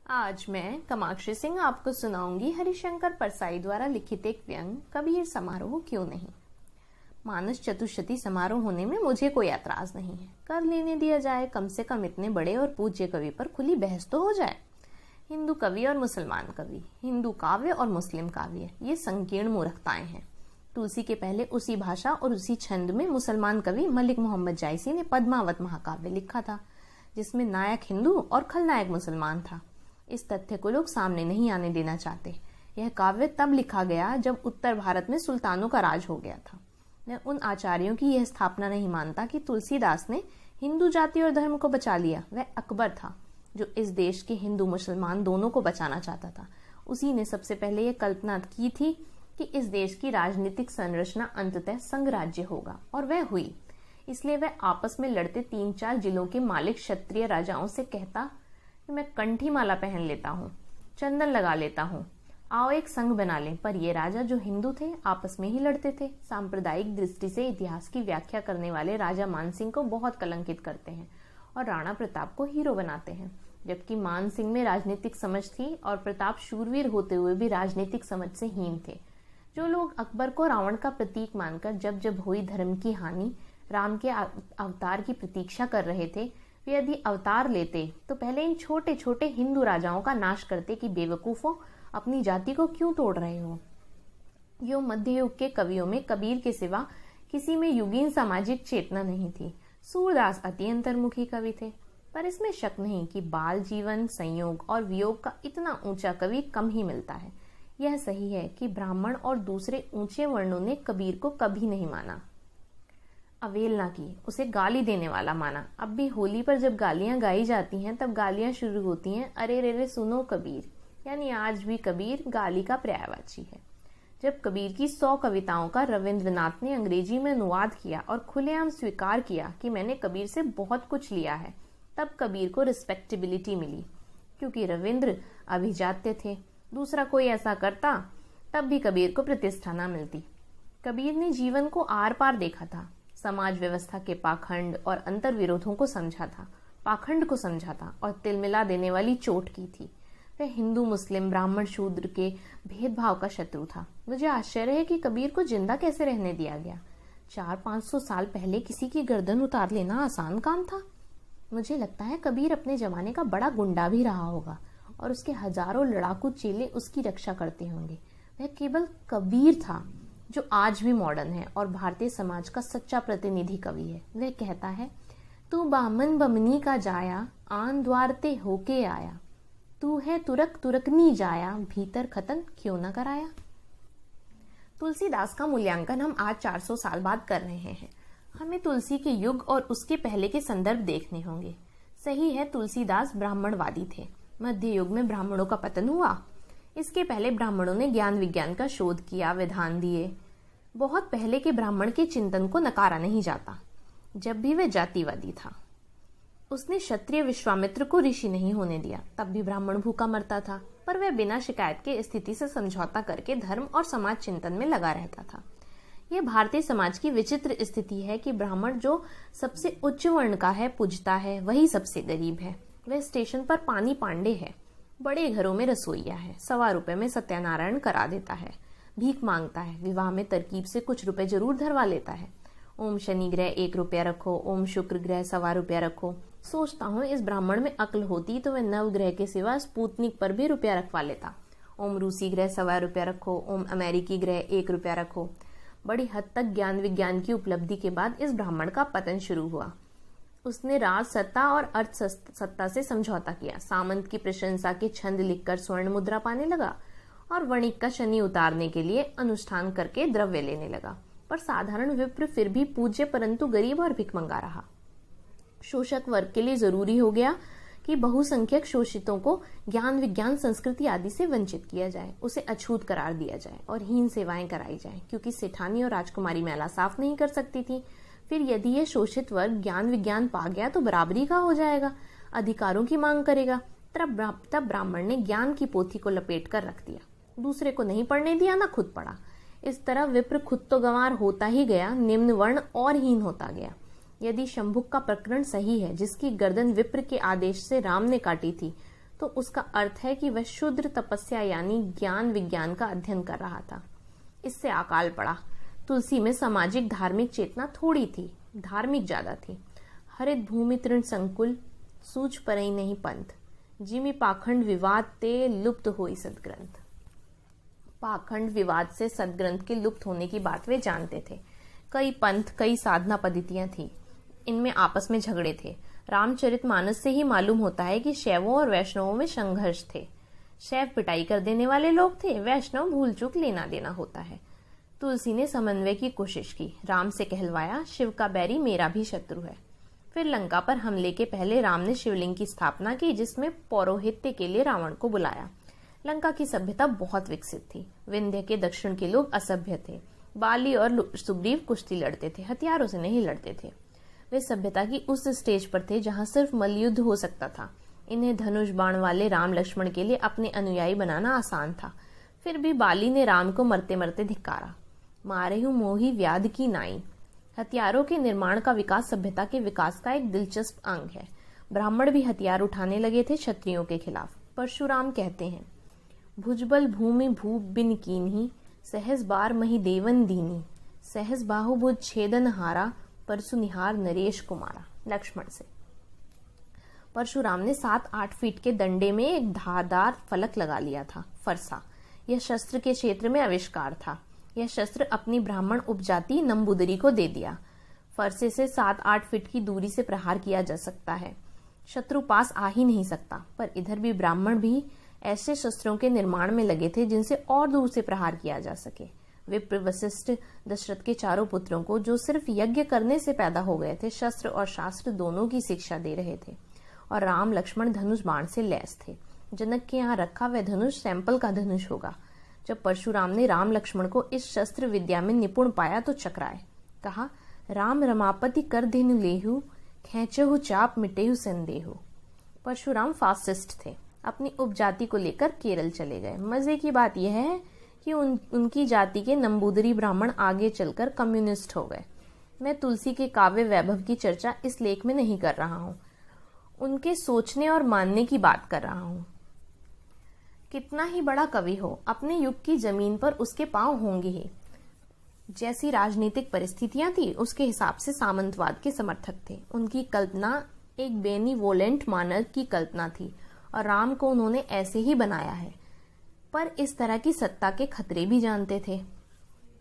आज मैं कामाक्षी सिंह आपको सुनाऊंगी हरिशंकर परसाई द्वारा लिखित एक व्यंग कबीर समारोह क्यों नहीं। मानस चतुष्शती समारोह होने में मुझे कोई ऐतराज नहीं है, कर लेने दिया जाए। कम से कम इतने बड़े और पूज्य कवि पर खुली बहस तो हो जाए। हिंदू कवि और मुसलमान कवि, हिंदू काव्य और मुस्लिम काव्य, ये संकीर्ण मूर्खताएं हैं। तुलसी के पहले उसी भाषा और उसी छंद में मुसलमान कवि मलिक मोहम्मद जायसी ने पद्मावत महाकाव्य लिखा था, जिसमें नायक हिंदू और खलनायक मुसलमान था। इस तथ्य को लोग सामने नहीं आने देना चाहते। यह काव्य तब लिखा गया जब उत्तर भारत में सुल्तानों का राज हो गया था। मैं उन आचार्यों की यह स्थापना नहीं मानता कि तुलसीदास ने हिंदू जाति और धर्म को बचा लिया। वह अकबर था जो इस देश के हिंदू मुसलमान दोनों को बचाना चाहता था। उसी ने सबसे पहले यह कल्पना की थी कि इस देश की राजनीतिक संरचना अंततः संघराज्य होगा, और वह हुई। इसलिए वह आपस में लड़ते 3-4 जिलों के मालिक क्षत्रिय राजाओं से कहता कि मैं कंठी माला पहन लेता हूँ, चंदन लगा लेता हूँ, आओ एक संघ बना लें। पर ये राजा जो हिंदू थे आपस में ही लड़ते थे। सांप्रदायिक दृष्टि से इतिहास की व्याख्या करने वाले राजा मानसिंह को बहुत कलंकित करते हैं और राणा प्रताप को हीरो बनाते हैं, जबकि मानसिंह में राजनीतिक समझ थी और प्रताप शूरवीर होते हुए भी राजनीतिक समझ से हीन थे। जो लोग अकबर को रावण का प्रतीक मानकर जब जब हुई धर्म की हानि राम के अवतार की प्रतीक्षा कर रहे थे, वे यदि अवतार लेते तो पहले इन छोटे छोटे हिंदू राजाओं का नाश करते कि बेवकूफों, अपनी जाति को क्यों तोड़ रहे हो। यो मध्य युग के कवियों में कबीर के सिवा किसी में युगीन सामाजिक चेतना नहीं थी। सूरदास अति अंतर्मुखी कवि थे, पर इसमें शक नहीं कि बाल जीवन, संयोग और वियोग का इतना ऊंचा कवि कम ही मिलता है। यह सही है कि ब्राह्मण और दूसरे ऊंचे वर्णों ने कबीर को कभी नहीं माना, अवेलना की, उसे गाली देने वाला माना। अब भी होली पर जब गालियां गाई जाती हैं तब गालियां शुरू होती हैं, अरे रे रे सुनो कबीर। यानी आज भी कबीर गाली का पर्यायवाची है। जब कबीर की 100 कविताओं का रविंद्रनाथ ने अंग्रेजी में अनुवाद किया और खुलेआम स्वीकार किया कि मैंने कबीर से बहुत कुछ लिया है, तब कबीर को रिस्पेक्टेबिलिटी मिली, क्योंकि रविंद्र अभिजात्य थे। दूसरा कोई ऐसा करता तब भी कबीर को प्रतिष्ठा न मिलती। कबीर ने जीवन को आर पार देखा था, समाज व्यवस्था के पाखंड और अंतर विरोधों को समझा था, पाखंड को समझा था और तिलमिला देने वाली चोट की थी। वह हिंदू, मुस्लिम, ब्राह्मण, शूद्र के भेदभाव का शत्रु था। मुझे आश्चर्य है कि कबीर को जिंदा कैसे रहने दिया गया। 400-500 साल पहले किसी की गर्दन उतार लेना आसान काम था। मुझे लगता है कबीर अपने जमाने का बड़ा गुंडा भी रहा होगा और उसके हजारों लड़ाकू चेले उसकी रक्षा करते होंगे। वह केवल कबीर था जो आज भी मॉडर्न है और भारतीय समाज का सच्चा प्रतिनिधि कवि है। वह कहता है, तू बामन बमनी का जाया, आन द्वारते होके आया, तू है तुरक तुरकनी जाया, भीतर खतन क्यों न कराया। तुलसीदास का मूल्यांकन हम आज 400 साल बाद कर रहे हैं। हमें तुलसी के युग और उसके पहले के संदर्भ देखने होंगे। सही है, तुलसीदास ब्राह्मणवादी थे। मध्य युग में ब्राह्मणों का पतन हुआ। इसके पहले ब्राह्मणों ने ज्ञान विज्ञान का शोध किया, विधान दिए। बहुत पहले के ब्राह्मण के चिंतन को नकारा नहीं जाता, जब भी वह जातिवादी था। उसने क्षत्रिय विश्वामित्र को ऋषि नहीं होने दिया, तब भी ब्राह्मण भूखा मरता था, पर वह बिना शिकायत के स्थिति से समझौता करके धर्म और समाज चिंतन में लगा रहता था। यह भारतीय समाज की विचित्र स्थिति है कि ब्राह्मण जो सबसे उच्च वर्ण का है, पूजता है, वही सबसे गरीब है। वह स्टेशन पर पानी पांडे है, बड़े घरों में रसोईया है, 1.25 रुपए में सत्यानारायण करा देता है, भीख मांगता है, विवाह में तरकीब से कुछ रुपए जरूर धरवा लेता है। ओम शनि ग्रह 1 रुपया रखो, ओम शुक्र ग्रह 1.25 रुपया रखो। सोचता हूँ इस ब्राह्मण में अक्ल होती तो वह नवग्रह के सिवा स्पुतनिक पर भी रुपया रखवा लेता। ओम रूसी ग्रह 1.25 रुपया रखो, ओम अमेरिकी ग्रह 1 रुपया रखो। बड़ी हद तक ज्ञान विज्ञान की उपलब्धि के बाद इस ब्राह्मण का पतन शुरू हुआ। उसने राज सत्ता और अर्थ सत्ता से समझौता किया, सामंत की प्रशंसा के छंद लिखकर स्वर्ण मुद्रा पाने लगा और वणिक का शनि उतारने के लिए अनुष्ठान करके द्रव्य लेने लगा। पर साधारण विप्र फिर भी पूज्य परंतु गरीब और भिखमंगा रहा। शोषक वर्ग के लिए जरूरी हो गया कि बहुसंख्यक शोषितों को ज्ञान विज्ञान संस्कृति आदि से वंचित किया जाए, उसे अछूत करार दिया जाए और हीन सेवाएं कराई जाए, क्योंकि सेठानी और राजकुमारी मैला साफ नहीं कर सकती थी। फिर यदि यह शोषित वर्ग ज्ञान विज्ञान पा गया तो बराबरी का हो जाएगा, अधिकारों की मांग करेगा। तब ब्राह्मण ने ज्ञान की पोथी को लपेट कर रख दिया, दूसरे को नहीं पढ़ने दिया, ना खुद पढ़ा। इस तरह विप्र खुद तो गंवार होता ही गया, निम्न वर्ण और हीन होता गया। यदि शंभुक का प्रकरण सही है, जिसकी गर्दन विप्र के आदेश से राम ने काटी थी, तो उसका अर्थ है कि वह शूद्र तपस्या यानी ज्ञान विज्ञान का अध्ययन कर रहा था। इससे अकाल पड़ा। तुलसी में सामाजिक धार्मिक चेतना थोड़ी थी, धार्मिक ज्यादा थी। हरित भूमि तृण संकुल सूझ परई नहीं पंथ, जिमि पाखंड विवाद ते लुप्त होई सदग्रंथ। पाखंड विवाद से सदग्रंथ के लुप्त होने की बात वे जानते थे। कई पंथ, कई साधना पद्धतियां थी, इनमें आपस में झगड़े थे। रामचरितमानस से ही मालूम होता है कि शैवों और वैष्णवों में संघर्ष थे। शैव पिटाई कर देने वाले लोग थे, वैष्णव भूल चूक लेना देना होता है। तुलसी ने समन्वय की कोशिश की। राम से कहलवाया, शिव का बैरी मेरा भी शत्रु है। फिर लंका पर हमले के पहले राम ने शिवलिंग की स्थापना की, जिसमें पौरोहित्य के लिए रावण को बुलाया। लंका की सभ्यता बहुत विकसित थी। विंध्य के दक्षिण के लोग असभ्य थे। बाली और सुग्रीव कुश्ती लड़ते थे, हथियारों से नहीं लड़ते थे। वे सभ्यता की उस स्टेज पर थे जहां सिर्फ मल्लयुद्ध हो सकता था। इन्हें धनुष बाण वाले राम लक्ष्मण के लिए अपने अनुयायी बनाना आसान था। फिर भी बाली ने राम को मरते मरते धिक्कारा। मारेहु मोही व्याध की नाई। हथियारों के निर्माण का विकास सभ्यता के विकास का एक दिलचस्प अंग है। ब्राह्मण भी हथियार उठाने लगे थे क्षत्रियों के खिलाफ। परशुराम कहते हैं, भुजबल भूमि भूप बिन कीन्ही, सहज बार मही देवन दीनी, सहज बाहुभुज छेदन हारा, परसु निहार नरेश कुमारा। लक्ष्मण से। परशुराम ने 7-8 फीट के डंडे में एक धारदार फलक लगा लिया था, फरसा। यह शस्त्र के क्षेत्र में आविष्कार था। यह शस्त्र अपनी ब्राह्मण उपजाति नंबूदरी को दे दिया। फरसे से 7-8 फीट की दूरी से प्रहार किया जा सकता है। शत्रु पास आ ही नहीं सकता। पर इधर भी ब्राह्मण भी ऐसे शस्त्रों के निर्माण में लगे थे जिनसे और दूर से प्रहार किया जा सके। विप्र, वशिष्ठ, दशरथ के चारों पुत्रों को, जो सिर्फ यज्ञ करने से पैदा हो गए थे, शस्त्र और शास्त्र दोनों की शिक्षा दे रहे थे। और राम लक्ष्मण धनुष बाण से लैस थे। जनक के यहाँ रखा वह धनुष सैंपल का धनुष होगा। जब परशुराम ने राम लक्ष्मण को इस शस्त्र विद्या में निपुण पाया तो चकराए। कहा, राम रमापति कर धेनु लेहु, खेचहु चाप मिटेहु संदेहु। परशुराम फासिस्ट थे। अपनी उपजाति को लेकर केरल चले गए। मजे की बात यह है कि उनकी जाति के नंबूदरी ब्राह्मण आगे चलकर कम्युनिस्ट हो गए। मैं तुलसी के काव्य वैभव की चर्चा इस लेख में नहीं कर रहा हूँ, उनके सोचने और मानने की बात कर रहा हूँ। कितना ही बड़ा कवि हो, अपने युग की जमीन पर उसके पांव होंगे ही। जैसी राजनीतिक परिस्थितियां थी उसके हिसाब से सामंतवाद के समर्थक थे। उनकी कल्पना एक बेनीवोलेंट मानव की कल्पना थी और राम को उन्होंने ऐसे ही बनाया है। पर इस तरह की सत्ता के खतरे भी जानते थे।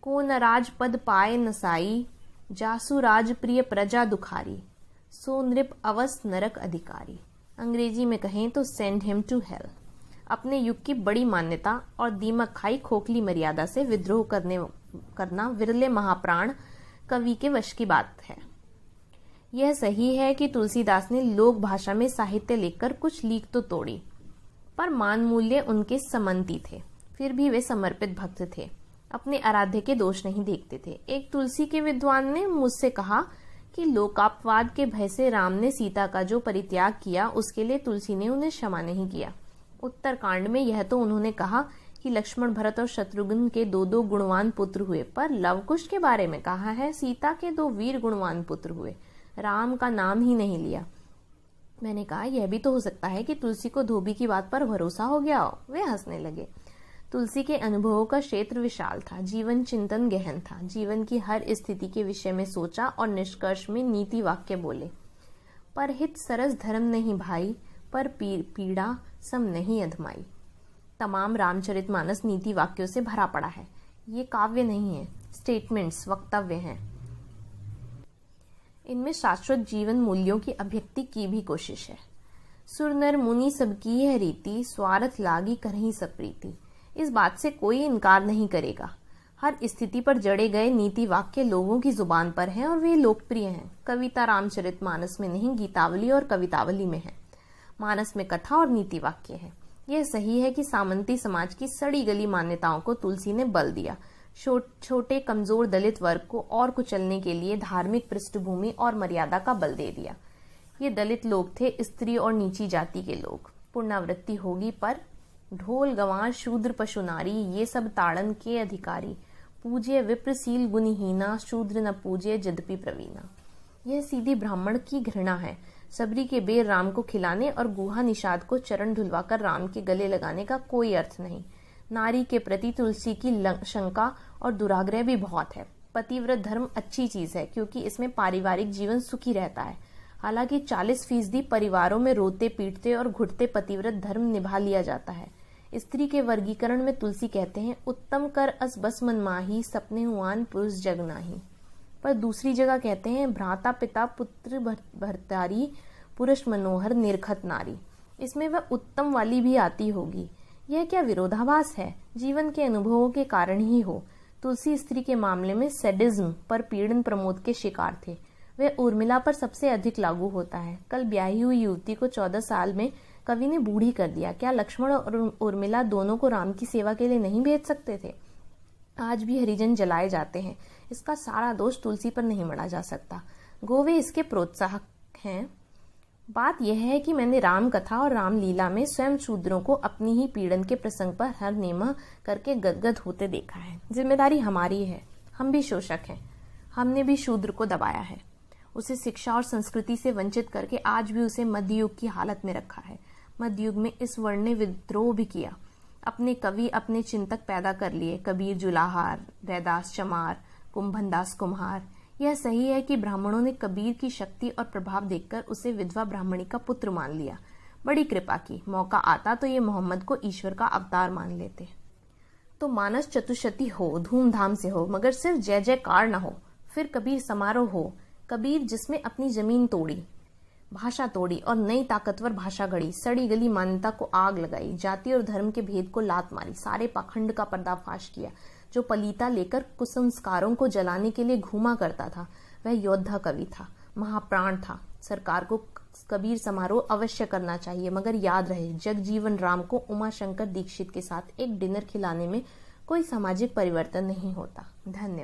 को न राज पद पाए नसाई, जासु राज प्रिय प्रजा दुखारी, सो नृप अवस नरक अधिकारी। अंग्रेजी में कहें तो सेंड हिम टू हेल। अपने युग की बड़ी मान्यता और दीमक खाई खोखली मर्यादा से विद्रोह करना विरले महाप्राण कवि के वश की बात है। यह सही है कि तुलसीदास ने लोक भाषा में साहित्य लिखकर कुछ लीक तो तोड़ी, पर मान मूल्य उनके समंती थे। फिर भी वे समर्पित भक्त थे, अपने आराध्य के दोष नहीं देखते थे। एक तुलसी के विद्वान ने मुझसे कहा कि लोकापवाद के भय से राम ने सीता का जो परित्याग किया उसके लिए तुलसी ने उन्हें क्षमा नहीं किया। उत्तरकांड में यह तो उन्होंने कहा कि लक्ष्मण, भरत और शत्रुघ्न के 2 गुणवान पुत्र हुए, पर लवकुश के बारे में कहा है सीता के 2 वीर गुणवान पुत्र हुए, राम का नाम ही नहीं लिया। मैंने कहा, यह भी तो हो सकता है कि तुलसी को धोबी की बात पर भरोसा हो गया हो। वे हंसने लगे। तुलसी के अनुभवों का क्षेत्र विशाल था, जीवन चिंतन गहन था। जीवन की हर स्थिति के विषय में सोचा और निष्कर्ष में नीति वाक्य बोले। पर हित सरस धर्म नहीं भाई, पर पीड़ा सम नहीं अधमाई। तमाम रामचरितमानस नीति वाक्यों से भरा पड़ा है। ये काव्य नहीं है, स्टेटमेंट्स, वक्तव्य हैं। इनमें शाश्वत जीवन मूल्यों की अभिव्यक्ति की भी कोशिश है। सुर नर मुनि सबकी है रीति, स्वार्थ लागी करही सब प्रीति। इस बात से कोई इनकार नहीं करेगा। हर स्थिति पर जड़े गए नीति वाक्य लोगों की जुबान पर हैं और वे लोकप्रिय हैं। कविता रामचरितमानस में नहीं, गीतावली और कवितावली में है। मानस में कथा और नीति वाक्य है। यह सही है कि सामंती समाज की सड़ी गली मान्यताओं को तुलसी ने बल दिया। छोटे कमजोर दलित वर्ग को और कुचलने के लिए धार्मिक पृष्ठभूमि और मर्यादा का बल दे दिया। ये दलित लोग थे स्त्री और नीची जाति के लोग। पुनरावृत्ति होगी, पर ढोल गंवार शूद्र पशु नारी ये सब ताड़न के अधिकारी। पूज्य विप्रशील गुणहीना, शूद्र न पूज्य यद्यपि प्रवीणा। यह सीधी ब्राह्मण की घृणा है। सबरी के बेर राम को खिलाने और गुहा निषाद को चरण धुलवाकर राम के गले लगाने का कोई अर्थ नहीं। नारी के प्रति तुलसी की शंका और दुराग्रह भी बहुत है। पतिव्रत धर्म अच्छी चीज है क्योंकि इसमें पारिवारिक जीवन सुखी रहता है। हालांकि 40% परिवारों में रोते पीटते और घुटते पतिव्रत धर्म निभा लिया जाता है। स्त्री के वर्गीकरण में तुलसी कहते हैं, उत्तम कर अस बस मन माही, सपने हुआन पुरुष जग नाही। पर दूसरी जगह कहते हैं, भ्राता पिता पुत्र भर्तारी, पुरुष मनोहर निरखत नारी। इसमें वह उत्तम वाली भी आती होगी। यह क्या विरोधाभास है? जीवन के अनुभवों के कारण ही हो। तुलसी स्त्री के मामले में सैडिज्म पर पीड़न प्रमोद के शिकार थे। वह उर्मिला पर सबसे अधिक लागू होता है। कल ब्याही हुई युवती को 14 साल में कवि ने बूढ़ी कर दिया। क्या लक्ष्मण और उर्मिला दोनों को राम की सेवा के लिए नहीं भेज सकते थे? आज भी हरिजन जलाए जाते हैं। इसका सारा दोष तुलसी पर नहीं मढ़ा जा सकता। गोवे इसके प्रोत्साहक हैं। बात यह है कि मैंने राम कथा और रामलीला में स्वयं शूद्रों को अपनी ही पीड़न के प्रसंग पर हर नेमा करके गदगद होते देखा है। जिम्मेदारी हमारी है। हम भी शोषक हैं। हमने भी शूद्र को दबाया है, उसे शिक्षा और संस्कृति से वंचित करके आज भी उसे मध्ययुग की हालत में रखा है। मध्ययुग में इस वर्ण ने विद्रोह भी किया। अपने कवि, अपने चिंतक पैदा कर लिए। कबीर जुलाहार, रैदास चमार, कुंभनदास कुम्हार। यह सही है कि ब्राह्मणों ने कबीर की शक्ति और प्रभाव देखकर उसे विधवा ब्राह्मणी का पुत्र मान लिया। बड़ी कृपा की। मौका आता तो ये मोहम्मद को ईश्वर का अवतार मान लेते। तो मानस चतुष्शती हो, धूमधाम से हो, मगर सिर्फ जय जयकार न हो। फिर कबीर समारोह हो। कबीर जिसमें अपनी जमीन तोड़ी, भाषा तोड़ी और नई ताकतवर भाषा गढ़ी, सड़ी गली मान्यता को आग लगाई, जाति और धर्म के भेद को लात मारी, सारे पाखंड का पर्दाफाश किया। जो पलीता लेकर कुसंस्कारों को जलाने के लिए घूमा करता था, वह योद्धा कवि था, महाप्राण था। सरकार को कबीर समारोह अवश्य करना चाहिए, मगर याद रहे, जगजीवन राम को उमाशंकर दीक्षित के साथ एक डिनर खिलाने में कोई सामाजिक परिवर्तन नहीं होता। धन्यवाद।